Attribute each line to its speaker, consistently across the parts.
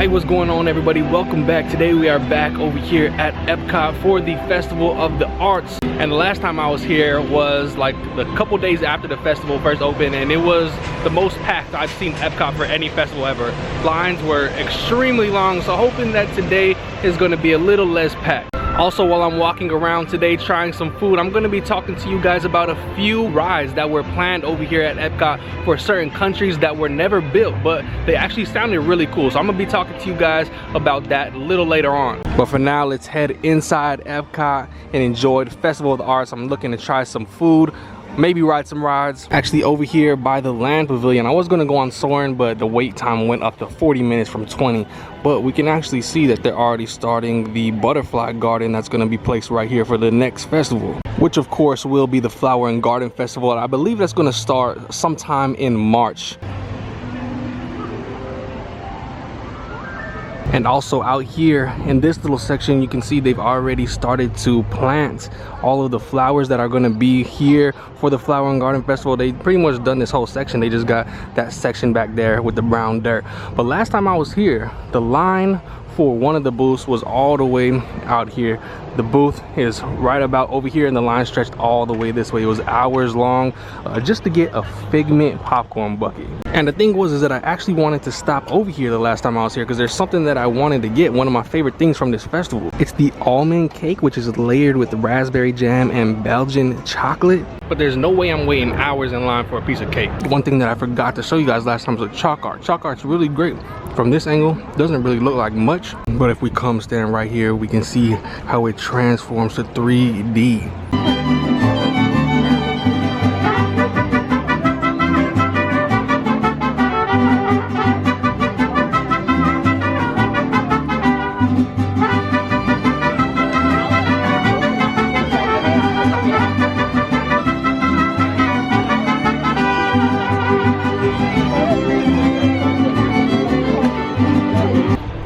Speaker 1: Hey, what's going on, everybody? Welcome back. Today we are back over here at Epcot for the Festival of the Arts. And the last time I was here was like a couple days after the festival first opened, and it was the most packed I've seen Epcot for any festival ever. Lines were extremely long, so hoping that today is going to be a little less packed. Also, while I'm walking around today trying some food, I'm going to be talking to you guys about a few rides that were planned over here at Epcot for certain countries that were never built, but they actually sounded really cool. So I'm going to be talking to you guys about that a little later on. But for now, let's head inside Epcot and enjoy the Festival of the Arts. I'm looking to try some food, maybe ride some rides. Actually, over here by the Land Pavilion, I was gonna go on Soarin', but the wait time went up to 40 minutes from 20. But we can actually see that they're already starting the butterfly garden that's gonna be placed right here for the next festival, which of course will be the Flower and Garden Festival. I believe that's gonna start sometime in March. And also out here in this little section, you can see they've already started to plant all of the flowers that are going to be here for the Flower and Garden Festival. They pretty much done this whole section. They just got that section back there with the brown dirt. But last time I was here, the line for one of the booths was all the way out here. The booth is right about over here, and the line stretched all the way this way. It was hours long just to get a Figment popcorn bucket. And the thing was is that I actually wanted to stop over here the last time I was here because there's something that I wanted to get, one of my favorite things from this festival. It's the almond cake, which is layered with raspberry jam and Belgian chocolate. But there's no way I'm waiting hours in line for a piece of cake. One thing that I forgot to show you guys last time was a chalk art. Chalk art's really great. From this angle, doesn't really look like much, but if we come stand right here, we can see how it transforms to 3D.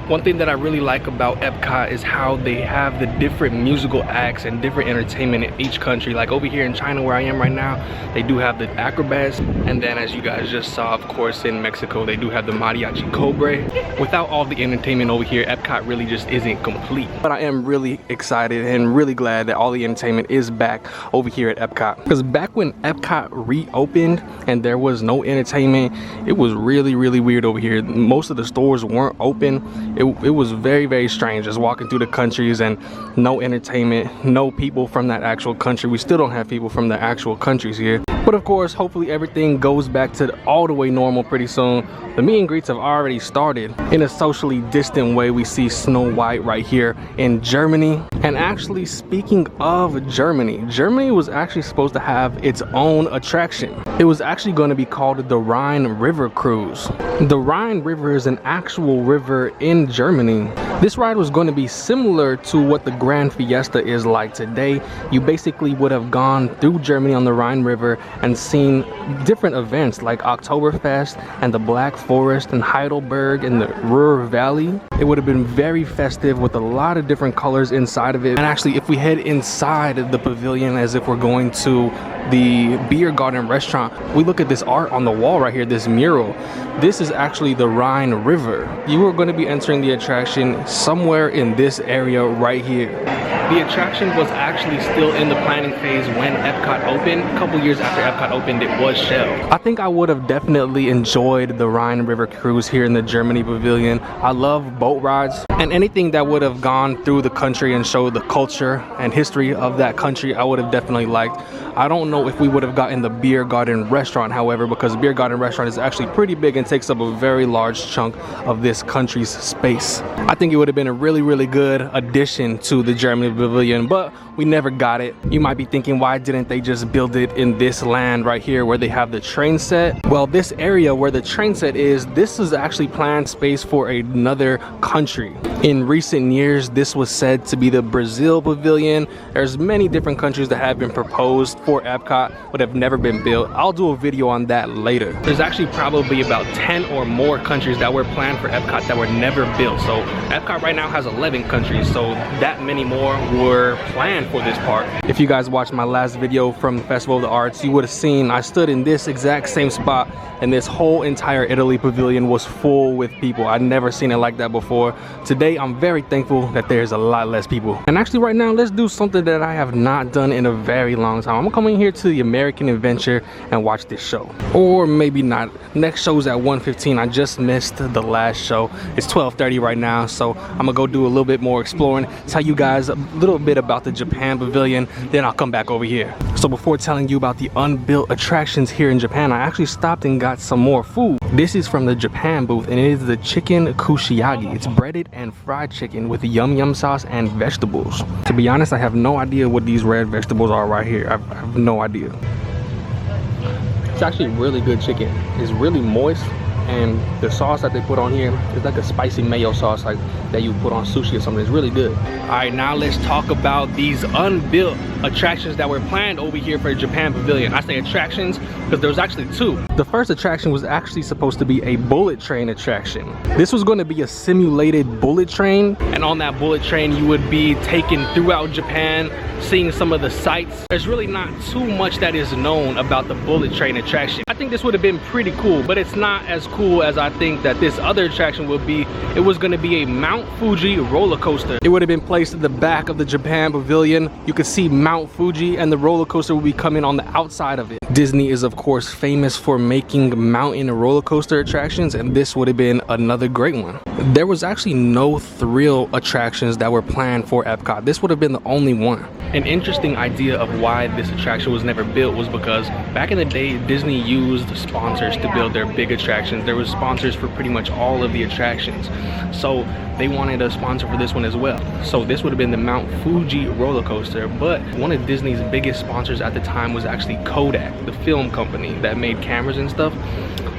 Speaker 1: One thing that I really like about Epcot is how they have the different musical acts and different entertainment in each country. Like over here in China where I am right now, they do have the acrobats, and then as you guys just saw, of course, in Mexico they do have the mariachi cobra. Without all the entertainment over here, Epcot really just isn't complete. But I am really excited and really glad that all the entertainment is back over here at Epcot, because back when Epcot reopened and there was no entertainment, it was really weird over here. Most of the stores weren't open. It was very strange just walking through the countries and no entertainment, no people from that actual country. We still don't have people from the actual countries here. But of course, hopefully everything goes back to all the way normal pretty soon. The meet and greets have already started. In a socially distant way, we see Snow White right here in Germany. And actually, speaking of Germany, Germany was actually supposed to have its own attraction. It was actually going to be called the Rhine River Cruise. The Rhine River is an actual river in Germany. This ride was going to be similar to what the Grand Fiesta is like today. You basically would have gone through Germany on the Rhine River and seen different events like Oktoberfest and the Black Forest and Heidelberg and the Ruhr Valley. It would have been very festive with a lot of different colors inside of it. And actually, if we head inside the pavilion as if we're going to the beer garden restaurant, we look at this art on the wall right here, this mural. This is actually the Rhine River. You are going to be entering the attraction somewhere in this area right here. The attraction was actually still in the planning phase when Epcot opened. A couple years after Epcot opened, it was shelved. I think I would have definitely enjoyed the Rhine River Cruise here in the Germany Pavilion. I love boat rides, and anything that would have gone through the country and showed the culture and history of that country, I would have definitely liked. I don't know if we would have gotten the beer garden restaurant, however, because the beer garden restaurant is actually pretty big and takes up a very large chunk of this country's space. I think it would have been a really good addition to the Germany Pavilion, but we never got it. You might be thinking, why didn't they just build it in this land right here where they have the train set? Well, this area where the train set is, this is actually planned space for another country. In recent years, this was said to be the Brazil Pavilion. There's many different countries that have been proposed for Epcot but have never been built. I'll do a video on that later. There's actually probably about 10 or more countries that were planned for Epcot that were never built. So Epcot right now has 11 countries, so that many more were planned planned for this park. If you guys watched my last video from the Festival of the Arts, you would have seen I stood in this exact same spot and this whole entire Italy pavilion was full with people. I'd never seen it like that before. Today, I'm very thankful that there's a lot less people. And actually right now, let's do something that I have not done in a very long time. I'm gonna come in here to the American Adventure and watch this show. Or maybe not. Next show's at 1:15. I just missed the last show. It's 12:30 right now, so I'm gonna go do a little bit more exploring, tell you guys a little bit about the Japan Pavilion, then I'll come back over here. So before telling you about the unbuilt attractions here in Japan, I actually stopped and got some more food. This is from the Japan booth, and it is the chicken kushiyaki. It's breaded and fried chicken with yum yum sauce and vegetables. To be honest, I have no idea what these red vegetables are right here. I have no idea. It's actually really good chicken. It's really moist, and the sauce that they put on here is like a spicy mayo sauce like that you put on sushi or something. It's really good. All right, now let's talk about these unbuilt attractions that were planned over here for the Japan Pavilion. I say attractions because there was actually two. The first attraction was actually supposed to be a bullet train attraction. This was going to be a simulated bullet train, and on that bullet train you would be taken throughout Japan, seeing some of the sights. There's really not too much that is known about the bullet train attraction. I think this would have been pretty cool, but it's not as cool as I think that this other attraction would be. It was going to be a Mount Fuji roller coaster. It would have been placed at the back of the Japan Pavilion. You could see Mount Fuji, and the roller coaster would be coming on the outside of it. Disney is of course famous for making mountain roller coaster attractions, and this would have been another great one. There was actually no thrill attractions that were planned for Epcot. This would have been the only one. An interesting idea of why this attraction was never built was because back in the day, Disney used sponsors to build their big attractions. There was sponsors for pretty much all of the attractions. So they wanted a sponsor for this one as well. So this would have been the Mount Fuji roller coaster, but one of Disney's biggest sponsors at the time was actually Kodak, the film company that made cameras and stuff.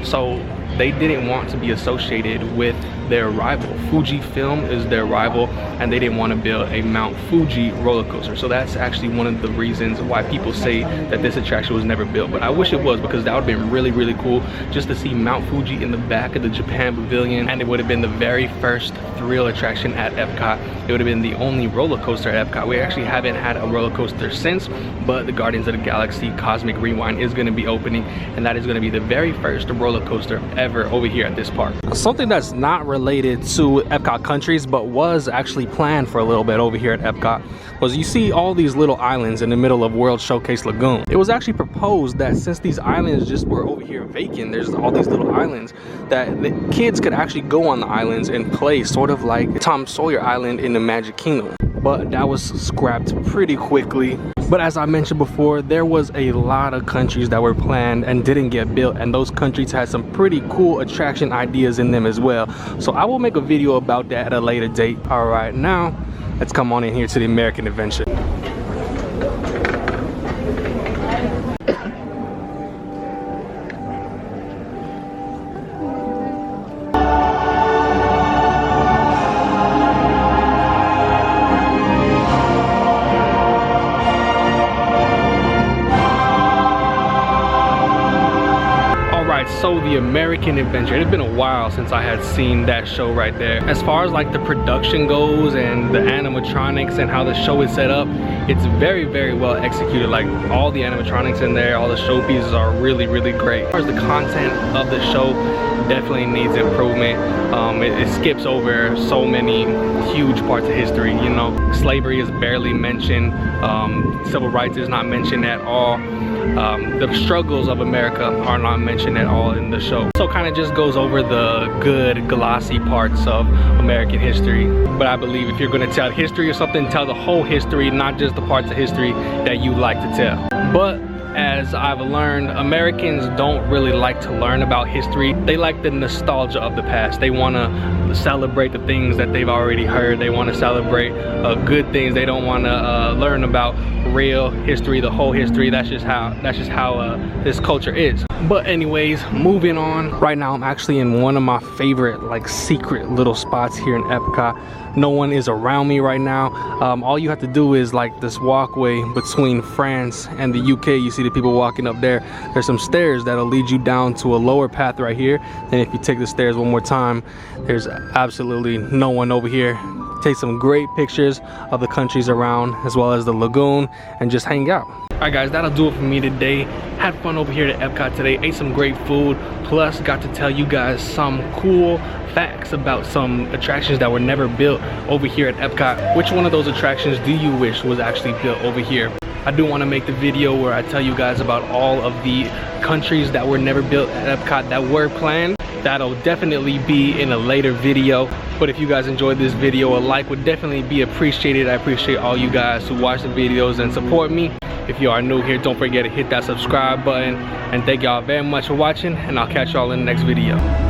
Speaker 1: So they didn't want to be associated with their rival. Fujifilm is their rival, and they didn't want to build a Mount Fuji roller coaster. So that's actually one of the reasons why people say that this attraction was never built. But I wish it was, because that would have been really, really cool just to see Mount Fuji in the back of the Japan Pavilion, and it would have been the very first thrill attraction at Epcot. It would have been the only roller coaster at Epcot. We actually haven't had a roller coaster since, but the Guardians of the Galaxy Cosmic Rewind is going to be opening, and that is going to be the very first roller coaster ever over here at this park. Something that's not related to Epcot countries but was actually planned for a little bit over here at Epcot was, you see all these little islands in the middle of World Showcase Lagoon. It was actually proposed that since these islands just were over here vacant, there's all these little islands, that the kids could actually go on the islands and play sort of like Tom Sawyer Island in the Magic Kingdom. But that was scrapped pretty quickly. But as I mentioned before, there was a lot of countries that were planned and didn't get built, and those countries had some pretty cool attraction ideas in them as well. So I will make a video about that at a later date. All right, now let's come on in here to the American Adventure. So the American Adventure, it had been a while since I had seen that show right there. As far as like the production goes and the animatronics and how the show is set up, it's very, very well executed. Like all the animatronics in there, all the showpieces are really, really great. As far as the content of the show, definitely needs improvement. It skips over so many huge parts of history. You know, slavery is barely mentioned. Civil rights is not mentioned at all. The struggles of America are not mentioned at all in the show. So kind of just goes over the good, glossy parts of American history. But I believe if you're going to tell history or something, tell the whole history, not just the parts of history that you like to tell. But as I've learned, Americans don't really like to learn about history. They like the nostalgia of the past. They want to celebrate the things that they've already heard. They want to celebrate good things. They don't want to learn about real history, the whole history. That's just how this culture is. But anyways, moving on. Right now I'm actually in one of my favorite like secret little spots here in Epcot. No one is around me right now. All you have to do is like this walkway between France and the UK. You see the people walking up there. There's some stairs that'll lead you down to a lower path right here. And if you take the stairs one more time, there's absolutely no one over here take some great pictures of the countries around, as well as the lagoon, and just hang out. Alright guys, that'll do it for me today. Had fun over here at Epcot today, ate some great food, plus got to tell you guys some cool facts about some attractions that were never built over here at Epcot. Which one of those attractions do you wish was actually built over here? I do want to make the video where I tell you guys about all of the countries that were never built at Epcot that were planned. That'll definitely be in a later video. But if you guys enjoyed this video, a like would definitely be appreciated. I appreciate all you guys who watch the videos and support me. If you are new here, don't forget to hit that subscribe button. And thank y'all very much for watching, and I'll catch y'all in the next video.